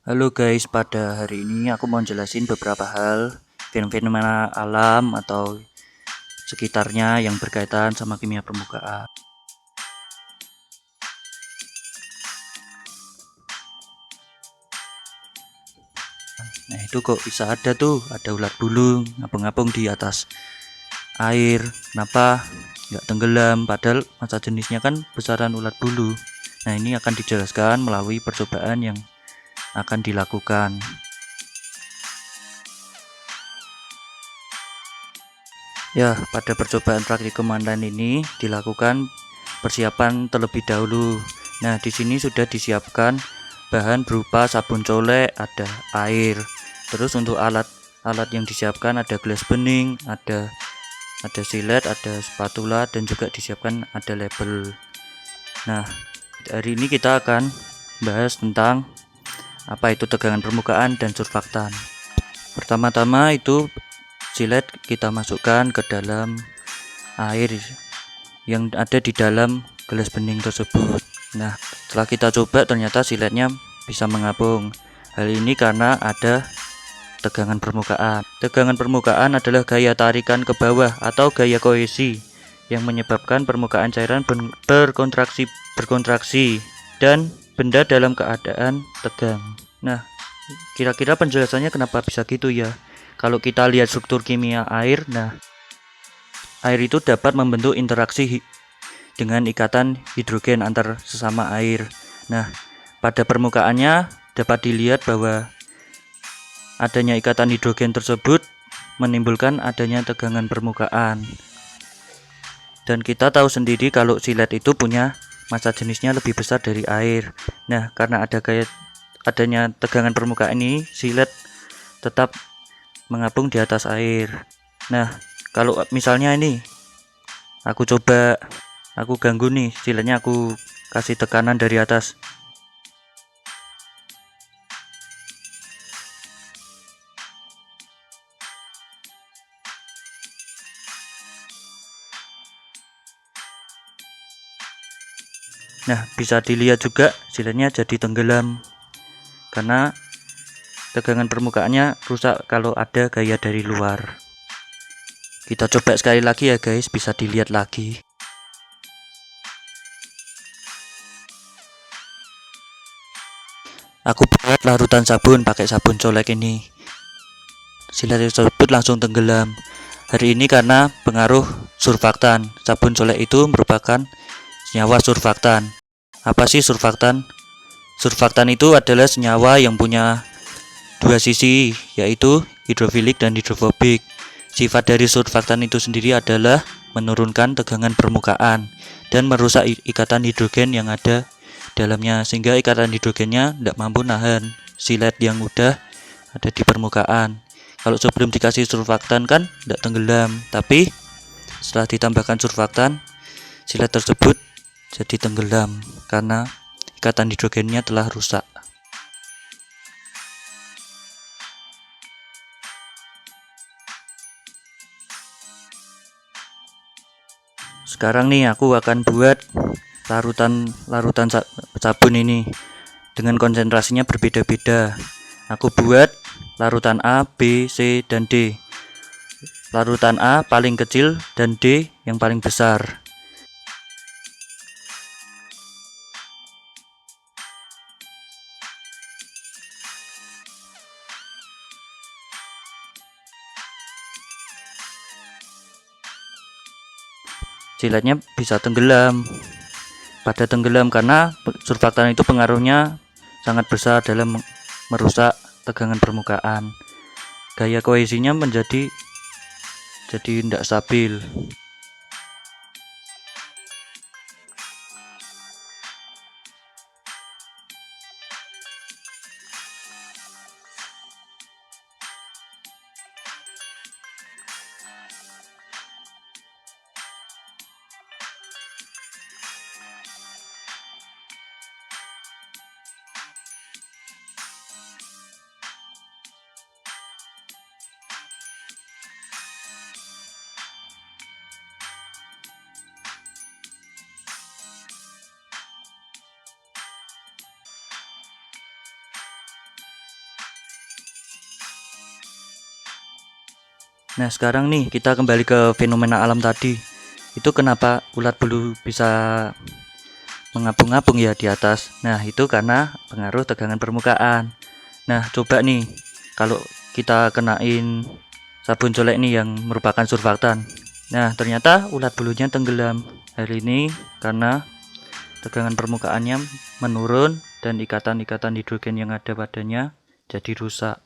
Halo guys, pada hari ini aku mau jelasin beberapa hal fenomena alam atau sekitarnya yang berkaitan sama kimia permukaan. Nah itu kok bisa ada ulat bulu ngapung-ngapung di atas air. Kenapa nggak tenggelam? Padahal massa jenisnya kan besaran ulat bulu. Nah ini akan dijelaskan melalui percobaan yang akan dilakukan. Ya, pada percobaan praktikum online ini dilakukan persiapan terlebih dahulu. Nah, di sini sudah disiapkan bahan berupa sabun colek, ada air. Terus untuk alat yang disiapkan ada gelas bening, ada silet, ada spatula dan juga disiapkan ada label. Nah, hari ini kita akan bahas tentang apa itu tegangan permukaan dan surfaktan. Pertama-tama itu silet kita masukkan ke dalam air yang ada di dalam gelas bening tersebut. Nah, setelah kita coba ternyata siletnya bisa mengapung. Hal ini karena ada tegangan permukaan. Tegangan permukaan adalah gaya tarikan ke bawah atau gaya kohesi yang menyebabkan permukaan cairan berkontraksi dan benda dalam keadaan tegang. Nah, kira-kira penjelasannya kenapa bisa gitu ya? Kalau kita lihat struktur kimia air, nah air itu dapat membentuk interaksi dengan ikatan hidrogen antar sesama air. Nah, pada permukaannya dapat dilihat bahwa adanya ikatan hidrogen tersebut menimbulkan adanya tegangan permukaan. Dan kita tahu sendiri kalau silet itu punya massa jenisnya lebih besar dari air. Nah, karena adanya tegangan permukaan ini, silet tetap mengapung di atas air. Nah, kalau misalnya ini aku ganggu nih siletnya, aku kasih tekanan dari atas. Nah, bisa dilihat juga siletnya jadi tenggelam karena tegangan permukaannya rusak kalau ada gaya dari luar. Kita coba sekali lagi ya guys, bisa dilihat lagi. Aku buat larutan sabun pakai sabun colek ini. Silet tersebut langsung tenggelam. Hari ini karena pengaruh surfaktan. Sabun colek itu merupakan senyawa surfaktan. Apa sih surfaktan? Surfaktan itu adalah senyawa yang punya dua sisi, yaitu hidrofilik dan hidrofobik. Sifat dari surfaktan itu sendiri adalah menurunkan tegangan permukaan dan merusak ikatan hidrogen yang ada dalamnya, sehingga ikatan hidrogennya tidak mampu nahan silet yang udah ada di permukaan. Kalau sebelum dikasih surfaktan kan tidak tenggelam, tapi setelah ditambahkan surfaktan, silet tersebut jadi tenggelam karena ikatan hidrogennya telah rusak. Sekarang nih aku akan buat larutan sabun ini dengan konsentrasinya berbeda-beda. Aku buat larutan A, B, C, dan D. Larutan A paling kecil dan D yang paling besar. Siletnya bisa tenggelam. Pada tenggelam karena surfaktan itu pengaruhnya sangat besar dalam merusak tegangan permukaan. Gaya kohesinya jadi tidak stabil. Nah, sekarang nih kita kembali ke fenomena alam tadi. Itu kenapa ulat bulu bisa mengapung-apung ya di atas? Nah, itu karena pengaruh tegangan permukaan. Nah, coba nih kalau kita kenain sabun colek nih yang merupakan surfaktan. Nah, ternyata ulat bulunya tenggelam. Hal ini karena tegangan permukaannya menurun dan ikatan-ikatan hidrogen yang ada padanya jadi rusak.